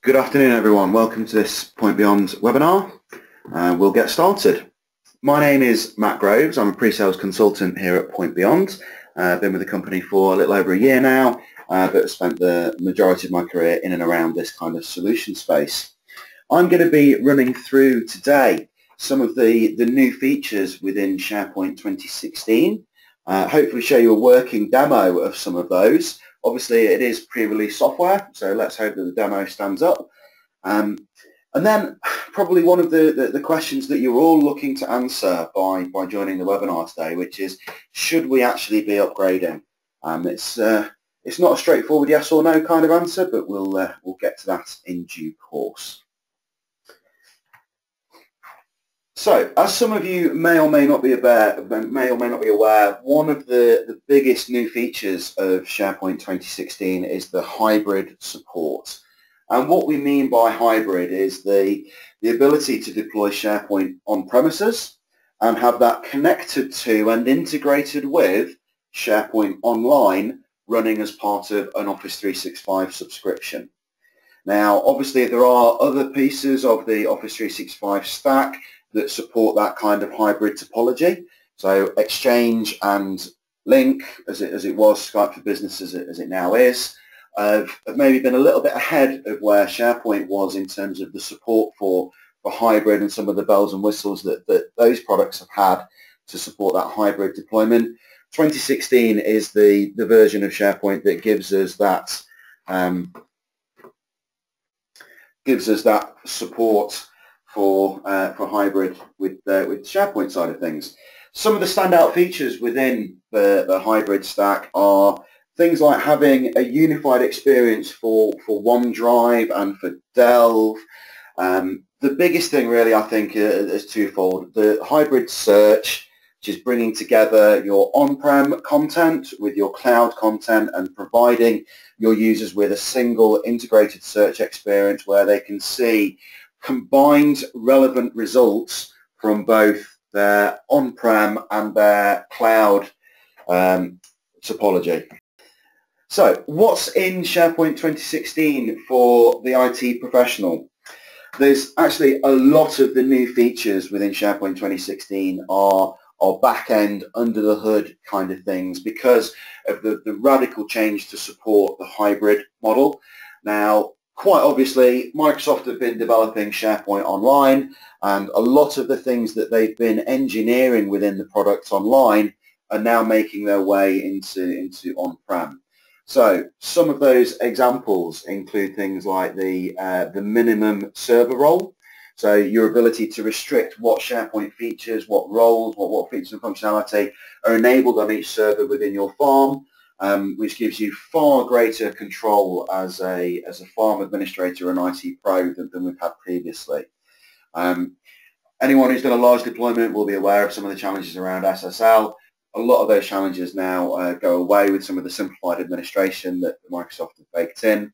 Good afternoon, everyone. Welcome to this Point Beyond webinar. We'll get started. My name is Matt Groves. I'm a pre-sales consultant here at Point Beyond. I've been with the company for a little over a year now, but spent the majority of my career in and around this kind of solution space. I'm going to be running through today some of the new features within SharePoint 2016. Hopefully show you a working demo of some of those. Obviously, it is pre-release software, so let's hope that the demo stands up. And then probably one of the questions that you're all looking to answer by joining the webinar today, which is, should we actually be upgrading? It's not a straightforward yes or no kind of answer, but we'll get to that in due course. So, as some of you may or may not be aware, one of the biggest new features of SharePoint 2016 is the hybrid support. And what we mean by hybrid is the ability to deploy SharePoint on premises and have that connected to and integrated with SharePoint Online running as part of an Office 365 subscription. Now, obviously, there are other pieces of the Office 365 stack that support that kind of hybrid topology. So Exchange and Link, as it was, Skype for Business as it now is, have maybe been a little bit ahead of where SharePoint was in terms of the support for hybrid and some of the bells and whistles that those products have had to support that hybrid deployment. 2016 is the version of SharePoint that gives us that support for hybrid with the SharePoint side of things. Some of the standout features within the hybrid stack are things like having a unified experience for OneDrive and for Delve. The biggest thing really, I think, is twofold. The hybrid search, which is bringing together your on-prem content with your cloud content and providing your users with a single integrated search experience where they can see combined relevant results from both their on-prem and their cloud topology. So what's in SharePoint 2016 for the IT professional? There's actually a lot of the new features within SharePoint 2016 are back-end, under the hood kind of things because of the radical change to support the hybrid model. Now, quite obviously, Microsoft have been developing SharePoint Online, and a lot of the things that they've been engineering within the products online are now making their way into on-prem. So some of those examples include things like the minimum server role, so your ability to restrict what SharePoint features, what roles, what features and functionality are enabled on each server within your farm. Which gives you far greater control as a farm administrator and IT pro than we've had previously. Anyone who's done a large deployment will be aware of some of the challenges around SSL. A lot of those challenges now go away with some of the simplified administration that Microsoft have baked in.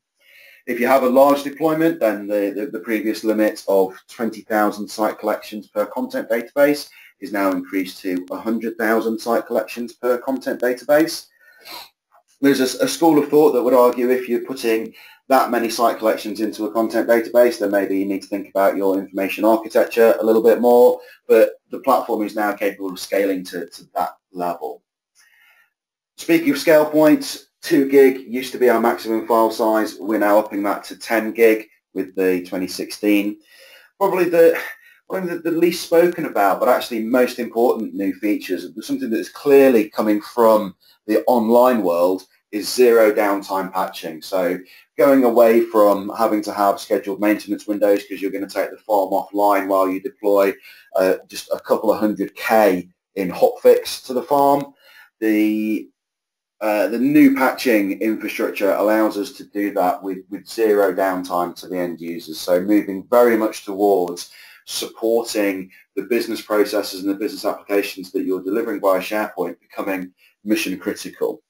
If you have a large deployment, then the previous limit of 20,000 site collections per content database is now increased to 100,000 site collections per content database. There's a school of thought that would argue if you're putting that many site collections into a content database, then maybe you need to think about your information architecture a little bit more, but the platform is now capable of scaling to that level. Speaking of scale points, 2 gig used to be our maximum file size. We're now upping that to 10 gig with the 2016. Probably one of the least spoken about, but actually most important new features, something that is clearly coming from the online world, is zero downtime patching. So going away from having to have scheduled maintenance windows because you're going to take the farm offline while you deploy just a couple of 100K in hotfix to the farm. The new patching infrastructure allows us to do that with zero downtime to the end users. So moving very much towards supporting the business processes and the business applications that you're delivering via SharePoint becoming mission critical.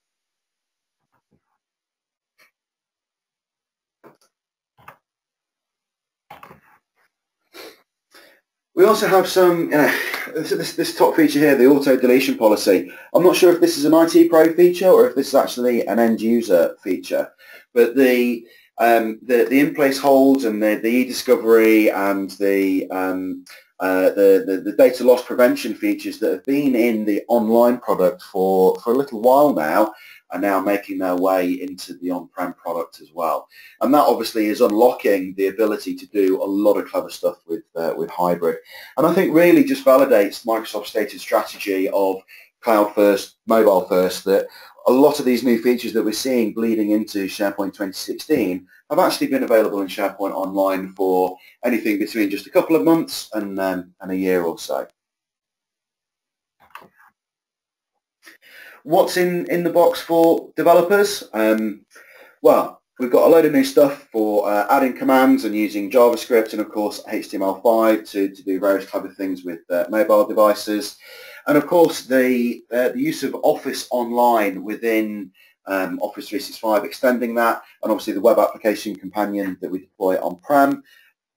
We also have some, this top feature here, the auto deletion policy. I'm not sure if this is an IT pro feature or if this is actually an end user feature, but the the in-place holds and the e-discovery and the data loss prevention features that have been in the online product for a little while now are now making their way into the on-prem product as well. And that obviously is unlocking the ability to do a lot of clever stuff with hybrid. And I think really just validates Microsoft's stated strategy of cloud first, mobile first, that a lot of these new features that we're seeing bleeding into SharePoint 2016 have actually been available in SharePoint Online for anything between just a couple of months and a year or so. What's in the box for developers? Well, we've got a load of new stuff for adding commands and using JavaScript and of course HTML5 to do various clever things with mobile devices. And of course the use of Office Online within Office 365, extending that, and obviously the web application companion that we deploy on-prem.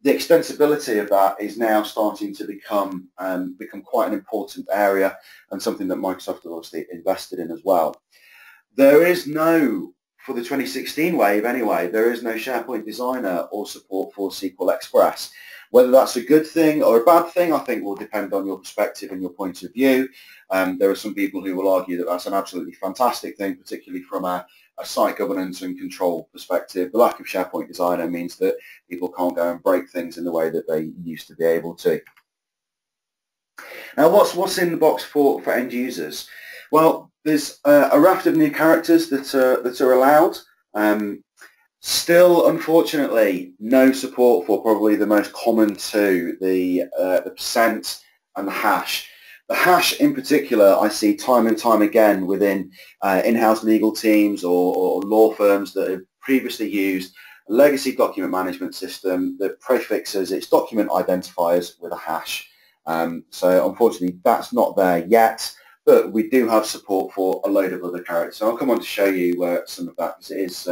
The extensibility of that is now starting to become quite an important area and something that Microsoft has obviously invested in as well. There is no, for the 2016 wave anyway, there is no SharePoint Designer or support for SQL Express. Whether that's a good thing or a bad thing, I think will depend on your perspective and your point of view. There are some people who will argue that that's an absolutely fantastic thing, particularly from a site governance and control perspective. The lack of SharePoint Designer means that people can't go and break things in the way that they used to be able to. Now, what's in the box for end users? Well, there's a raft of new characters that are allowed. Still, unfortunately, no support for probably the most common two, the percent and the hash. The hash in particular I see time and time again within in-house legal teams or law firms that have previously used a legacy document management system that prefixes its document identifiers with a hash. So unfortunately that's not there yet, but we do have support for a load of other characters. So I'll come on to show you some of that because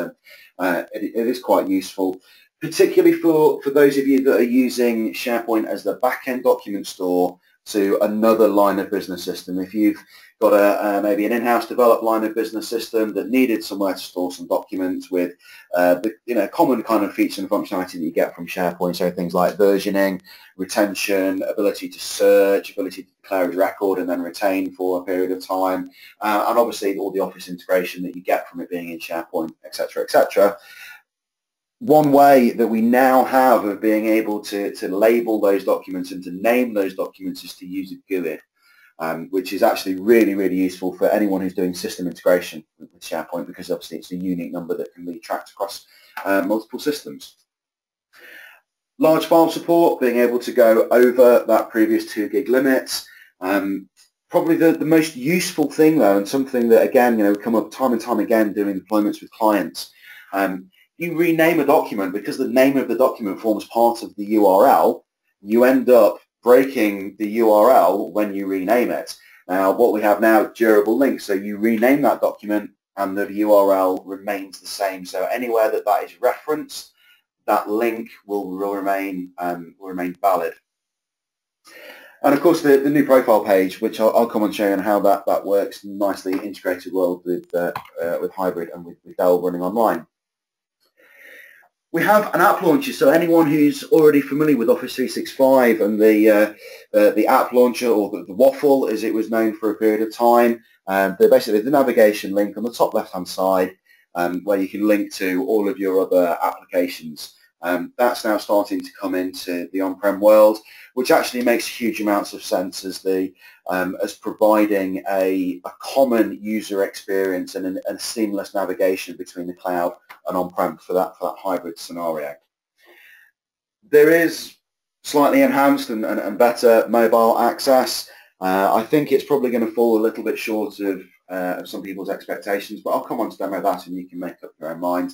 it is quite useful, particularly for those of you that are using SharePoint as the back-end document store to another line of business system. If you've got maybe an in-house developed line of business system that needed somewhere to store some documents with the common kind of feature and functionality that you get from SharePoint, so things like versioning, retention, ability to search, ability to declare as record and then retain for a period of time, and obviously all the Office integration that you get from it being in SharePoint, etc., etc. One way that we now have of being able to label those documents and to name those documents is to use a GUID, which is actually really, really useful for anyone who's doing system integration with SharePoint, because obviously it's a unique number that can be tracked across multiple systems. Large file support, being able to go over that previous 2 gig limit. Probably the most useful thing though, and something that again, come up time and time again doing deployments with clients. You rename a document because the name of the document forms part of the URL. You end up breaking the URL when you rename it. Now, what we have now is durable links. So you rename that document and the URL remains the same. So anywhere that is referenced, that link will remain valid. And of course, the new profile page, which I'll come and show you on how that works nicely integrated world with hybrid and with Dell running online. We have an app launcher, so anyone who's already familiar with Office 365 and the app launcher, or the waffle as it was known for a period of time, they're basically the navigation link on the top left-hand side where you can link to all of your other applications. That's now starting to come into the on-prem world, which actually makes huge amounts of sense as providing a common user experience and a seamless navigation between the cloud and on-prem for that hybrid scenario. There is slightly enhanced and better mobile access. I think it's probably going to fall a little bit short of some people's expectations, but I'll come on to demo that and you can make up your own mind.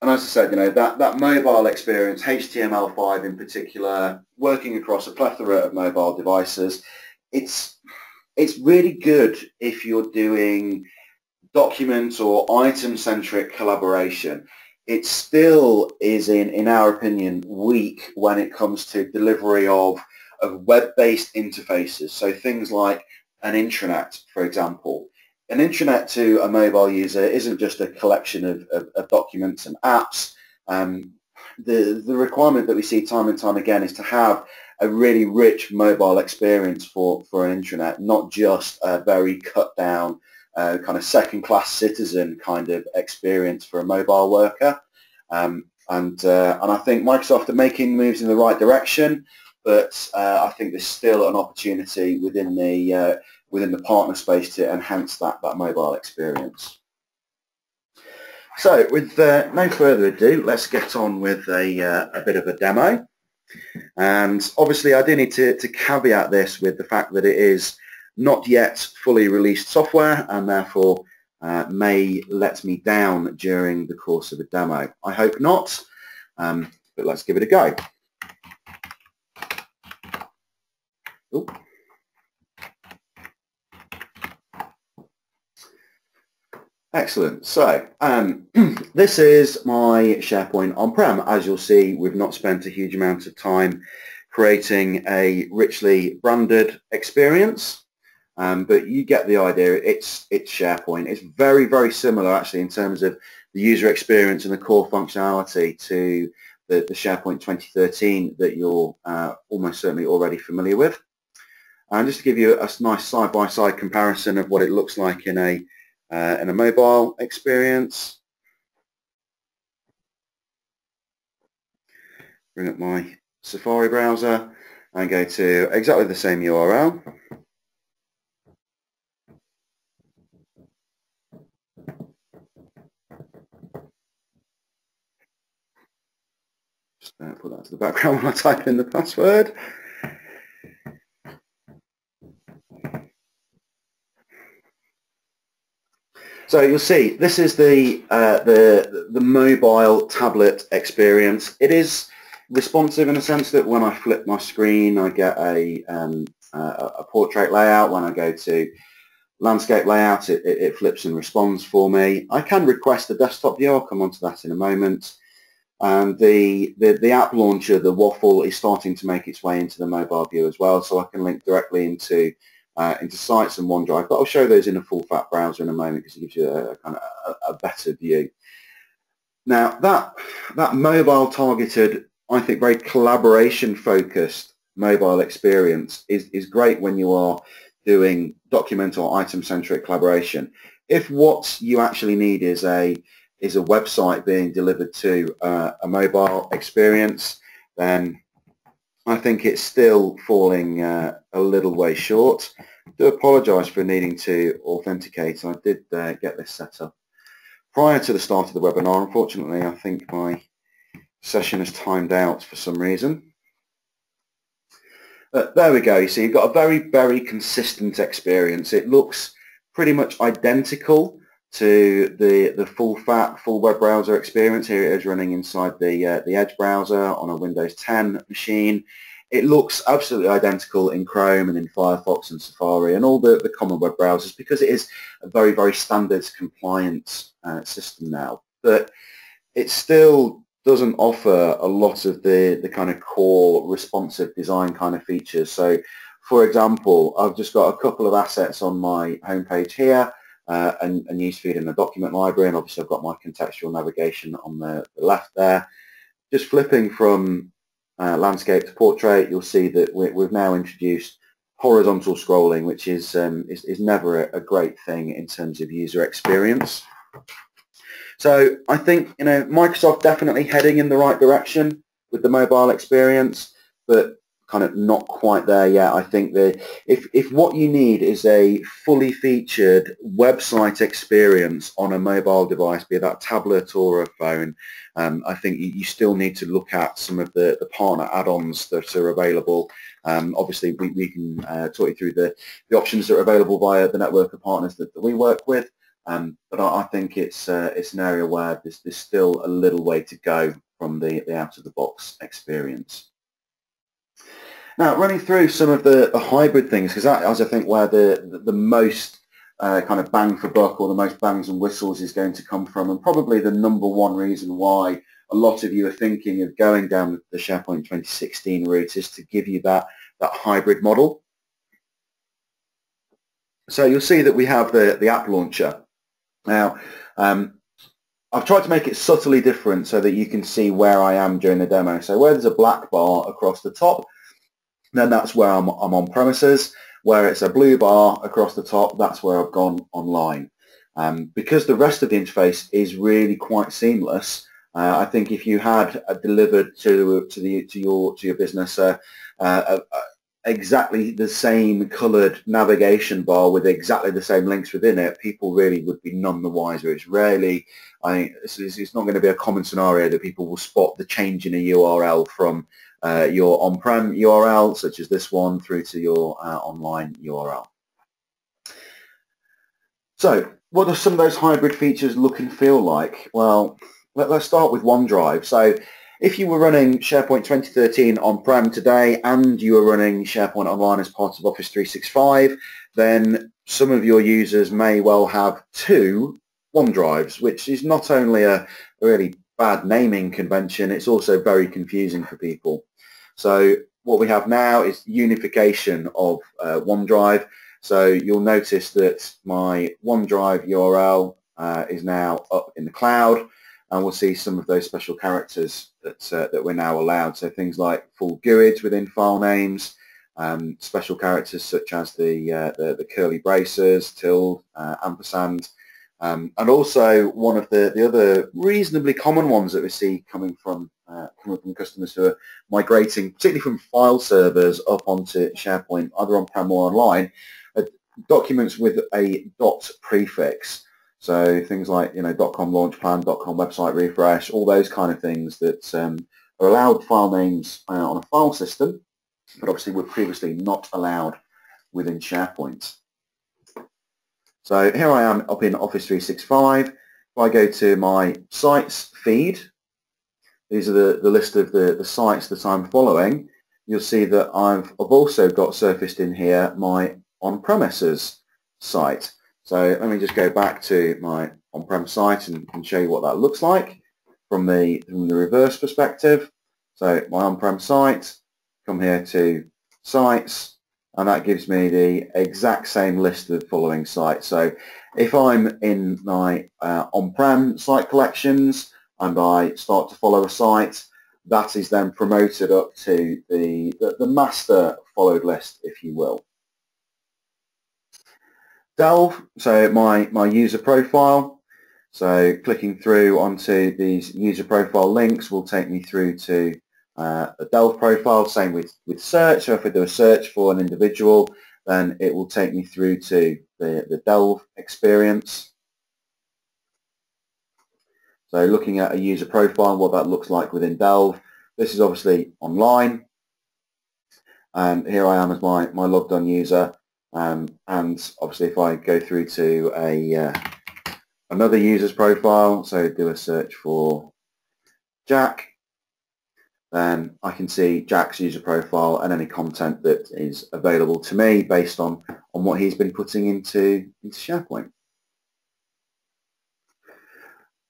And as I said, that mobile experience, HTML5 in particular, working across a plethora of mobile devices, it's really good if you're doing document or item-centric collaboration. It still is, in our opinion, weak when it comes to delivery of web-based interfaces. So things like an intranet, for example. an intranet to a mobile user isn't just a collection of documents and apps. The requirement that we see time and time again is to have a really rich mobile experience for an intranet, not just a very cut down kind of second-class citizen kind of experience for a mobile worker. And I think Microsoft are making moves in the right direction, but I think there's still an opportunity within the partner space to enhance that mobile experience. So with no further ado, let's get on with a bit of a demo. And obviously I do need to caveat this with the fact that it is not yet fully released software and therefore may let me down during the course of a demo. I hope not, but let's give it a go. Ooh. Excellent. So this is my SharePoint on-prem. As you'll see, we've not spent a huge amount of time creating a richly branded experience, but you get the idea. It's SharePoint. It's very, very similar actually in terms of the user experience and the core functionality to the SharePoint 2013 that you're almost certainly already familiar with. And just to give you a nice side-by-side comparison of what it looks like in a mobile experience. Bring up my Safari browser and go to exactly the same URL. Just put that to the background when I type in the password. So you'll see this is the mobile tablet experience. It is responsive in the sense that when I flip my screen, I get a portrait layout. When I go to landscape layout, it flips and responds for me. I can request a desktop view. I'll come on to that in a moment. And the app launcher, the Waffle, is starting to make its way into the mobile view as well. So I can link directly into Sites and OneDrive, but I'll show those in a full-fat browser in a moment because it gives you a kind of a better view. Now that mobile targeted, I think very collaboration focused mobile experience is great when you are doing document or item centric collaboration. If what you actually need is a website being delivered to a mobile experience, then I think it's still falling a little way short. I do apologise for needing to authenticate. I did get this set up prior to the start of the webinar. Unfortunately, I think my session has timed out for some reason. There we go. So you've got a very, very consistent experience. It looks pretty much identical to the full web browser experience. Here it is running inside the Edge browser on a Windows 10 machine. It looks absolutely identical in Chrome and in Firefox and Safari and all the common web browsers because it is a very, very standards compliant system now. But it still doesn't offer a lot of the kind of core responsive design kind of features. So, for example, I've just got a couple of assets on my homepage here. And newsfeed in the document library, and obviously I've got my contextual navigation on the left there. Just flipping from landscape to portrait, you'll see that we've now introduced horizontal scrolling, which is never a great thing in terms of user experience. So I think Microsoft definitely heading in the right direction with the mobile experience, but kind of not quite there yet. I think that if what you need is a fully featured website experience on a mobile device, be that tablet or a phone, I think you still need to look at some of the partner add-ons that are available. Obviously, we can talk you through the options that are available via the network of partners that we work with. But I think it's an area where there's still a little way to go from the out-of-the-box experience. Now, running through some of the hybrid things, because that is, I think, where the most kind of bang for buck or the most bangs and whistles is going to come from, and probably the number one reason why a lot of you are thinking of going down the SharePoint 2016 route is to give you that hybrid model. So you'll see that we have the app launcher. Now, I've tried to make it subtly different so that you can see where I am during the demo. So where there's a black bar across the top, then that's where I'm on premises. Where it's a blue bar across the top, that's where I've gone online. Because the rest of the interface is really quite seamless, I think if you had delivered to your business exactly the same coloured navigation bar with exactly the same links within it, people really would be none the wiser. It's rarely, it's not going to be a common scenario that people will spot the change in a URL from your on-prem URL, such as this one, through to your online URL. So what do some of those hybrid features look and feel like? Well, let's start with OneDrive. So if you were running SharePoint 2013 on-prem today and you were running SharePoint Online as part of Office 365, then some of your users may well have two OneDrives, which is not only a really bad naming convention, it's also very confusing for people. So what we have now is unification of OneDrive. So you'll notice that my OneDrive URL is now up in the cloud, and we'll see some of those special characters that we're now allowed. So things like full GUIDs within file names, special characters such as the curly braces, tilde, ampersand, and also one of the other reasonably common ones that we see coming from customers who are migrating, particularly from file servers up onto SharePoint, either on-prem or online, documents with a dot prefix. So things like, .com launch plan, .com website refresh, all those kind of things that are allowed file names on a file system, but obviously were previously not allowed within SharePoint. So here I am up in Office 365. If I go to my sites feed, these are the list of the sites that I'm following. You'll see that I've also got surfaced in here my on-premises site. So let me just go back to my on-prem site and show you what that looks like from the reverse perspective. So my on-prem site, come here to sites, and that gives me the exact same list of following sites. So if I'm in my on-prem site collections and I start to follow a site, that is then promoted up to the master followed list, if you will. Delve, so my user profile. So clicking through onto these user profile links will take me through to the Delve profile. Same with search. So if I do a search for an individual, then it will take me through to the Delve experience. So looking at a user profile, what that looks like within Delve. This is obviously online. And here I am as my logged on user. And obviously if I go through to another user's profile, so do a search for Jack, then I can see Jack's user profile and any content that is available to me based on what he's been putting into SharePoint.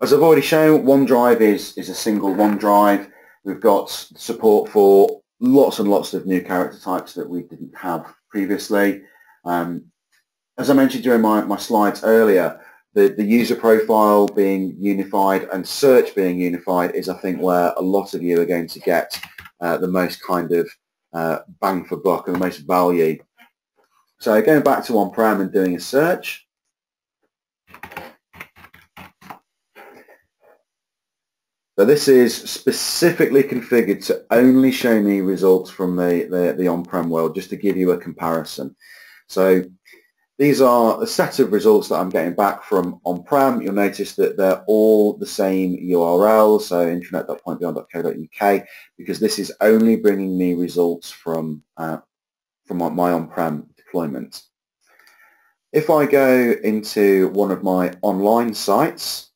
As I've already shown, OneDrive is a single OneDrive. We've got support for lots and lots of new character types that we didn't have previously. As I mentioned during my slides earlier, the user profile being unified and search being unified is, I think, where a lot of you are going to get the most kind of bang for buck and the most value. So going back to on-prem and doing a search, so this is specifically configured to only show me results from the on-prem world, just to give you a comparison. So these are a set of results that I'm getting back from on-prem. You'll notice that they're all the same URL, so intranet.pointbeyond.co.uk, because this is only bringing me results from my on-prem deployment. If I go into one of my online sites,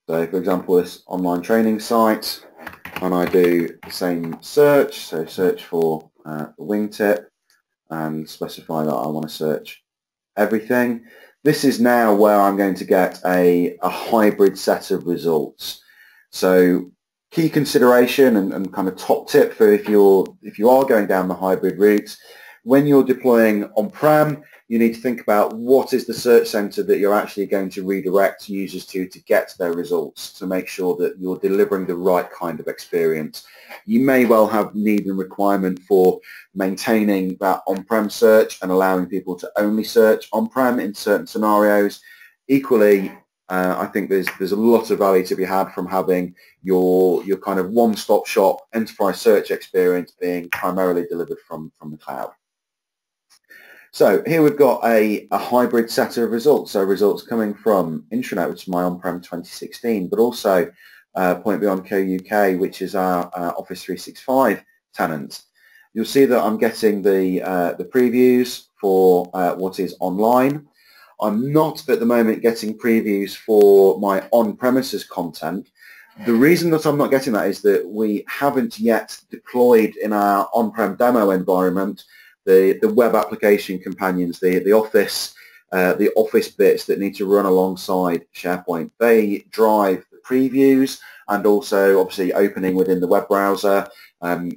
so for example this online training site, and I do the same search, so search for the wingtip and specify that I want to search everything. This is now where I'm going to get a hybrid set of results. So Key consideration and kind of top tip for if you are going down the hybrid route, when you're deploying on-prem, you need to think about what is the search center that you're actually going to redirect users to get to their results, to make sure that you're delivering the right kind of experience. You may well have need and requirement for maintaining that on-prem search and allowing people to only search on-prem in certain scenarios. Equally, I think there's a lot of value to be had from having your kind of one-stop shop enterprise search experience being primarily delivered from the cloud. So here we've got a hybrid set of results. So results coming from Intranet, which is my on-prem 2016, but also Point Beyond Co UK, which is our Office 365 tenant. You'll see that I'm getting the previews for what is online. I'm not at the moment getting previews for my on-premises content. The reason that I'm not getting that is that we haven't yet deployed in our on-prem demo environment the web application companions, the Office bits that need to run alongside SharePoint. They drive the previews and also obviously opening within the web browser.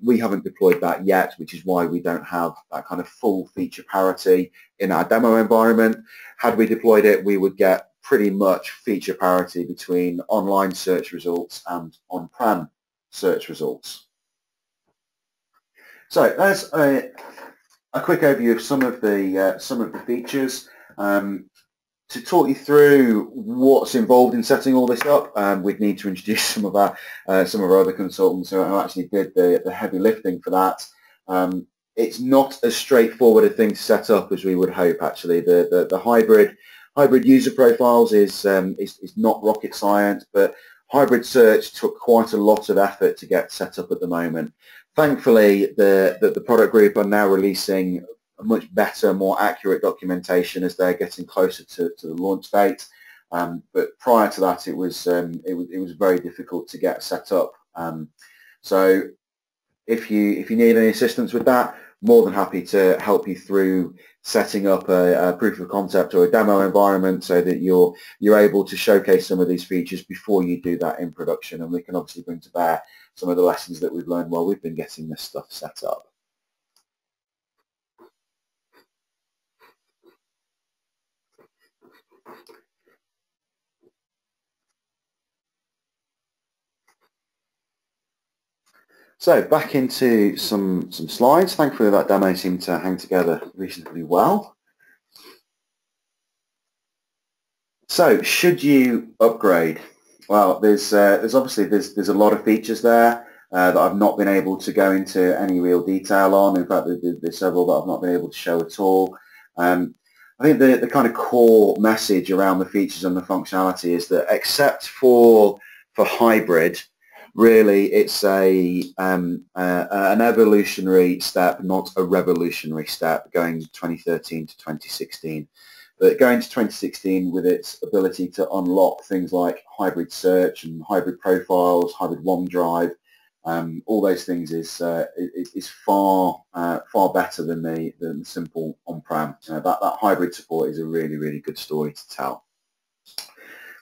We haven't deployed that yet, which is why we don't have that kind of full feature parity in our demo environment. Had we deployed it, we would get pretty much feature parity between online search results and on-prem search results. So there's a quick overview of some of the features. To talk you through what's involved in setting all this up, we'd need to introduce some of our other consultants who actually did the heavy lifting for that. It's not as straightforward a thing to set up as we would hope. Actually, the hybrid user profiles is not rocket science, but hybrid search took quite a lot of effort to get set up at the moment. Thankfully, the product group are now releasing a much better, more accurate documentation as they're getting closer to the launch date. But prior to that, it was very difficult to get set up. So if you need any assistance with that, more than happy to help you through setting up a proof of concept or a demo environment so that you're able to showcase some of these features before you do that in production, and we can obviously bring to bear some of the lessons that we've learned while we've been getting this stuff set up. So back into some slides. Thankfully that demo seemed to hang together reasonably well. So should you upgrade? Well, there's obviously there's a lot of features there that I've not been able to go into any real detail on. In fact, there's several that I've not been able to show at all. I think the kind of core message around the features and the functionality is that except for hybrid, really it's an evolutionary step, not a revolutionary step, going 2013 to 2016. But going to 2016 with its ability to unlock things like hybrid search and hybrid profiles, hybrid OneDrive, all those things is far better than the simple on-prem. That hybrid support is a really good story to tell.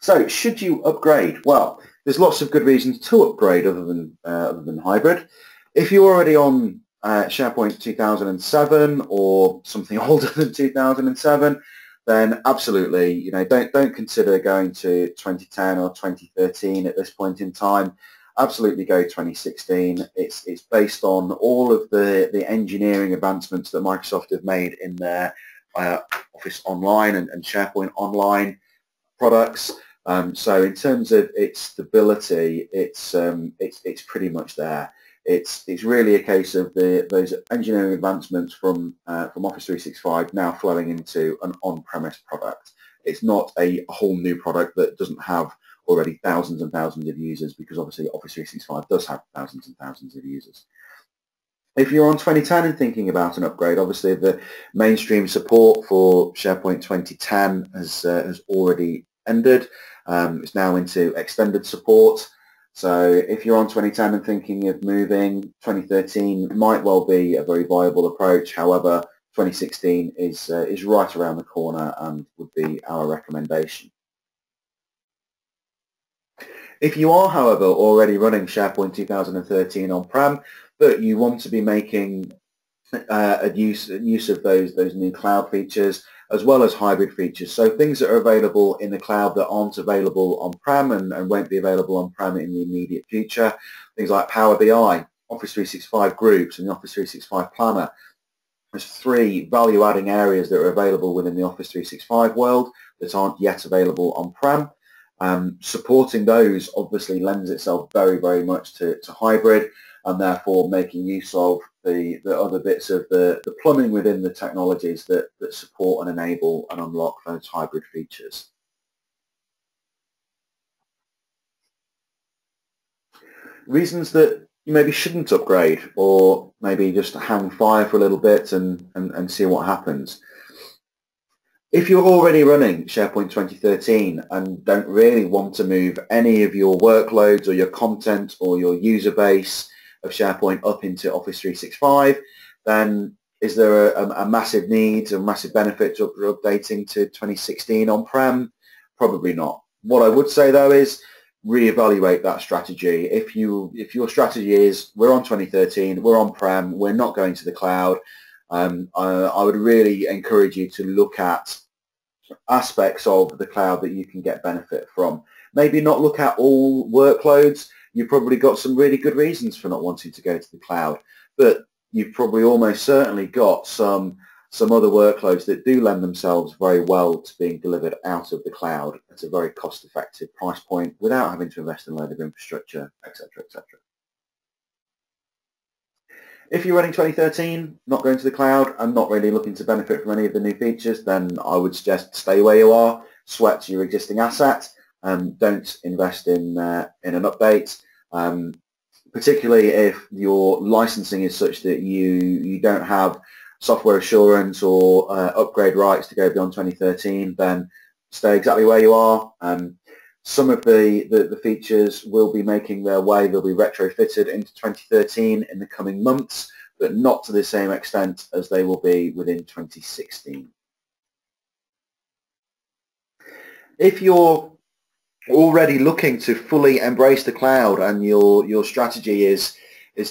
So should you upgrade? Well, there's lots of good reasons to upgrade other than hybrid. If you're already on SharePoint 2007 or something older than 2007, then absolutely, don't consider going to 2010 or 2013 at this point in time. Absolutely go 2016. It's based on all of the engineering advancements that Microsoft have made in their Office Online and SharePoint Online products. So in terms of its stability, it's pretty much there. It's really a case of those engineering advancements from Office 365 now flowing into an on-premise product. It's not a whole new product that doesn't have already thousands and thousands of users, because obviously Office 365 does have thousands and thousands of users. If you're on 2010 and thinking about an upgrade, obviously the mainstream support for SharePoint 2010 has already ended. It's now into extended support. So if you're on 2010 and thinking of moving, 2013 might well be a very viable approach. However, 2016 is right around the corner and would be our recommendation. If you are, however, already running SharePoint 2013 on-prem, but you want to be making a use of those new cloud features as well as hybrid features, so things that are available in the cloud that aren't available on-prem and won't be available on-prem in the immediate future, things like Power BI, Office 365 Groups and the Office 365 Planner. There's 3 value-adding areas that are available within the Office 365 world that aren't yet available on-prem. Supporting those obviously lends itself very, very much to hybrid, and therefore making use of the other bits of the plumbing within the technologies that support and enable and unlock those hybrid features. Reasons that you maybe shouldn't upgrade, or maybe just hang fire for a little bit and see what happens. If you're already running SharePoint 2013 and don't really want to move any of your workloads or your content or your user base of SharePoint up into Office 365, then is there a massive need, a massive benefit to updating to 2016 on-prem? Probably not. What I would say though is reevaluate that strategy. If your strategy is we're on 2013, we're on-prem, we're not going to the cloud, I would really encourage you to look at aspects of the cloud that you can get benefit from. Maybe not look at all workloads. You've probably got some really good reasons for not wanting to go to the cloud, but you've probably almost certainly got some other workloads that do lend themselves very well to being delivered out of the cloud at a very cost-effective price point without having to invest in a load of infrastructure, etc., etc. If you're running 2013, not going to the cloud, and not really looking to benefit from any of the new features, then I would suggest stay where you are, sweat your existing asset, don't invest in an update, particularly if your licensing is such that you don't have software assurance or upgrade rights to go beyond 2013, then stay exactly where you are. Some of the features will be making their way, they'll be retrofitted into 2013 in the coming months, but not to the same extent as they will be within 2016. If you're already looking to fully embrace the cloud and your strategy is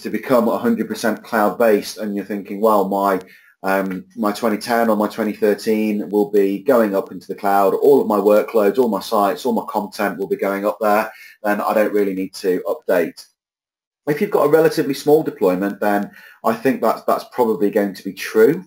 to become 100% cloud-based, and you're thinking, well, my 2010 or my 2013 will be going up into the cloud, all of my workloads, all my sites, all my content will be going up there, then I don't really need to update. If you've got a relatively small deployment, then I think that's probably going to be true.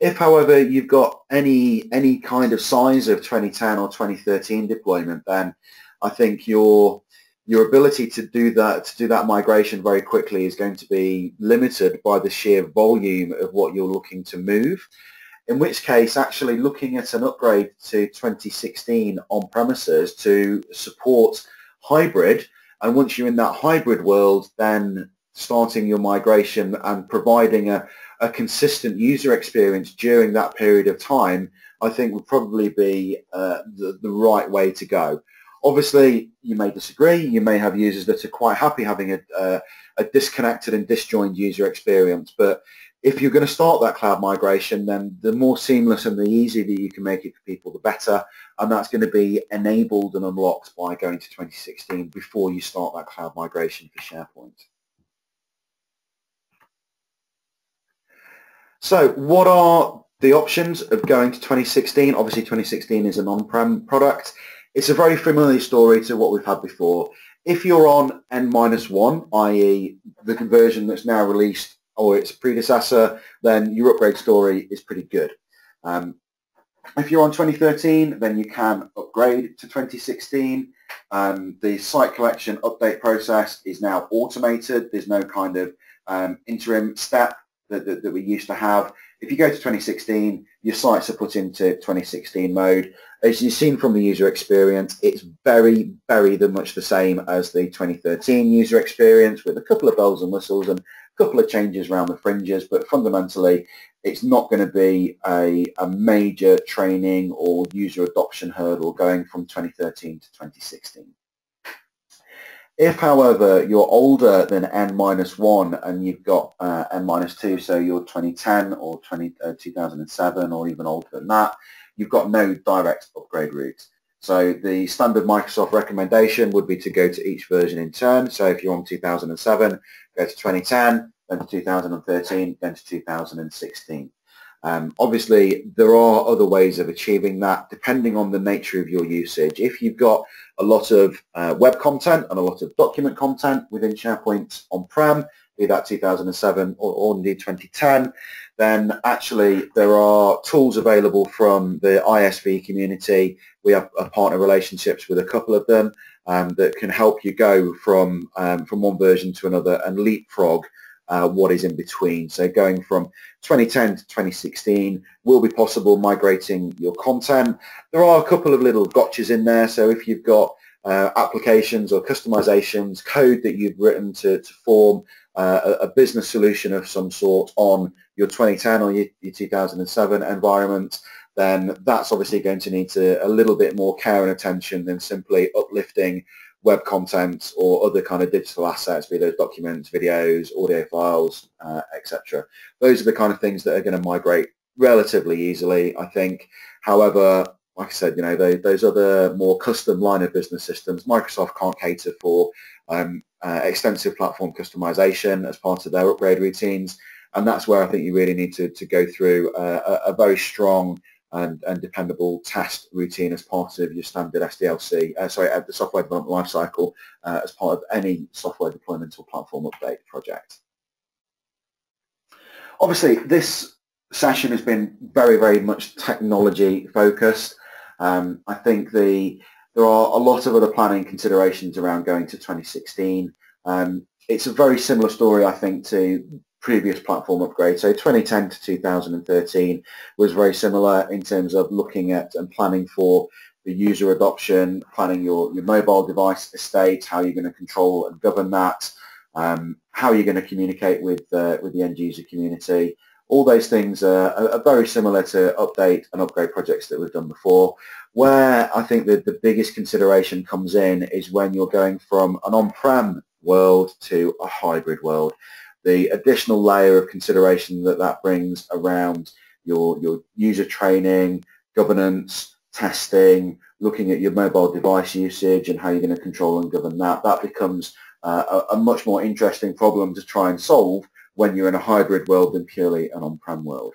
If, however, you've got any kind of size of 2010 or 2013 deployment, then I think your ability to do that migration very quickly is going to be limited by the sheer volume of what you're looking to move. In which case, actually looking at an upgrade to 2016 on premises to support hybrid, and once you're in that hybrid world, then starting your migration and providing a consistent user experience during that period of time, I think would probably be the right way to go. Obviously, you may disagree. You may have users that are quite happy having a disconnected and disjoined user experience. But if you're going to start that cloud migration, then the more seamless and the easier that you can make it for people, the better. And that's going to be enabled and unlocked by going to 2016 before you start that cloud migration for SharePoint. So what are the options of going to 2016? Obviously, 2016 is an on-prem product. It's a very familiar story to what we've had before. If you're on N-1, i.e. the conversion that's now released or its predecessor, then your upgrade story is pretty good. If you're on 2013, then you can upgrade to 2016. The site collection update process is now automated. There's no kind of interim step that we used to have. If you go to 2016, your sites are put into 2016 mode. As you've seen from the user experience, it's very, very much the same as the 2013 user experience, with a couple of bells and whistles and a couple of changes around the fringes, but fundamentally it's not going to be a major training or user adoption hurdle going from 2013 to 2016. If, however, you're older than N-1 and you've got N-2, so you're 2010 or 2007 or even older than that, you've got no direct upgrade route. So the standard Microsoft recommendation would be to go to each version in turn. So if you're on 2007, go to 2010, then to 2013, then to 2016. Obviously, there are other ways of achieving that depending on the nature of your usage. If you've got a lot of web content and a lot of document content within SharePoint on-prem, be that 2007 or indeed 2010, then actually there are tools available from the ISV community. We have partner relationships with a couple of them that can help you go from one version to another and leapfrog what is in between. So going from 2010 to 2016 will be possible migrating your content. There are a couple of little gotchas in there. So if you've got applications or customizations, code that you've written to form a business solution of some sort on your 2010 or your 2007 environment, then that's obviously going to need a little bit more care and attention than simply uplifting web content or other kind of digital assets, be those documents, videos, audio files, etc. Those are the kind of things that are going to migrate relatively easily, I think. However, like I said, those other more custom line of business systems, Microsoft can't cater for extensive platform customization as part of their upgrade routines, and that's where I think you really need to go through a very strong and dependable test routine as part of your standard SDLC, the software development lifecycle as part of any software deployment or platform update project. Obviously, this session has been very, very much technology focused. I think there are a lot of other planning considerations around going to 2016. It's a very similar story, I think, to previous platform upgrades. So 2010 to 2013 was very similar in terms of looking at and planning for the user adoption, planning your mobile device estate, how you're going to control and govern that, how you're going to communicate with the end user community. All those things are very similar to update and upgrade projects that we've done before. Where I think that the biggest consideration comes in is when you're going from an on-prem world to a hybrid world. The additional layer of consideration that brings around your user training, governance, testing, looking at your mobile device usage and how you're going to control and govern that becomes a much more interesting problem to try and solve when you're in a hybrid world than purely an on-prem world.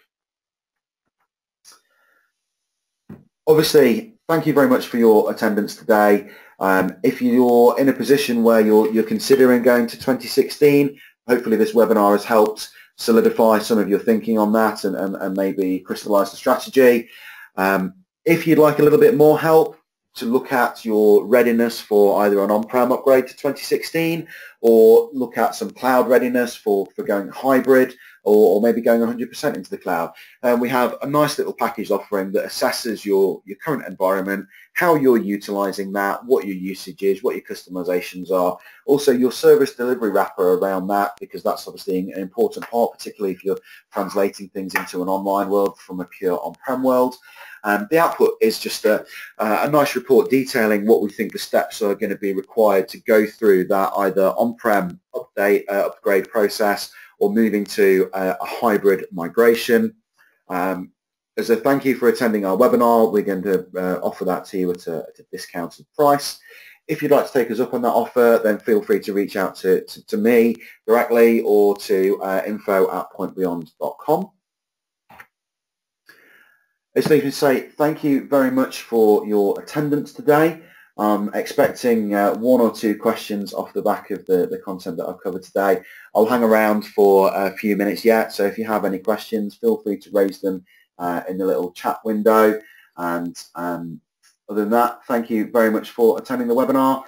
Obviously, thank you very much for your attendance today. If you're in a position where you're considering going to 2016, hopefully this webinar has helped solidify some of your thinking on that and maybe crystallize the strategy. If you'd like a little bit more help to look at your readiness for either an on-prem upgrade to 2016 or look at some cloud readiness for going hybrid or maybe going 100% into the cloud, we have a nice little package offering that assesses your current environment, how you're utilizing that, what your usage is, what your customizations are, also your service delivery wrapper around that, because that's obviously an important part, particularly if you're translating things into an online world from a pure on-prem world. The output is just a nice report detailing what we think the steps are going to be required to go through that either on-prem upgrade process or moving to a hybrid migration. As a thank you for attending our webinar, we're going to offer that to you at a discounted price. If you'd like to take us up on that offer, then feel free to reach out to me directly or to info@pointbeyond.com. It's leaving to say thank you very much for your attendance today. I'm expecting one or two questions off the back of the content that I've covered today. I'll hang around for a few minutes yet, so if you have any questions, feel free to raise them in the little chat window. And other than that, thank you very much for attending the webinar.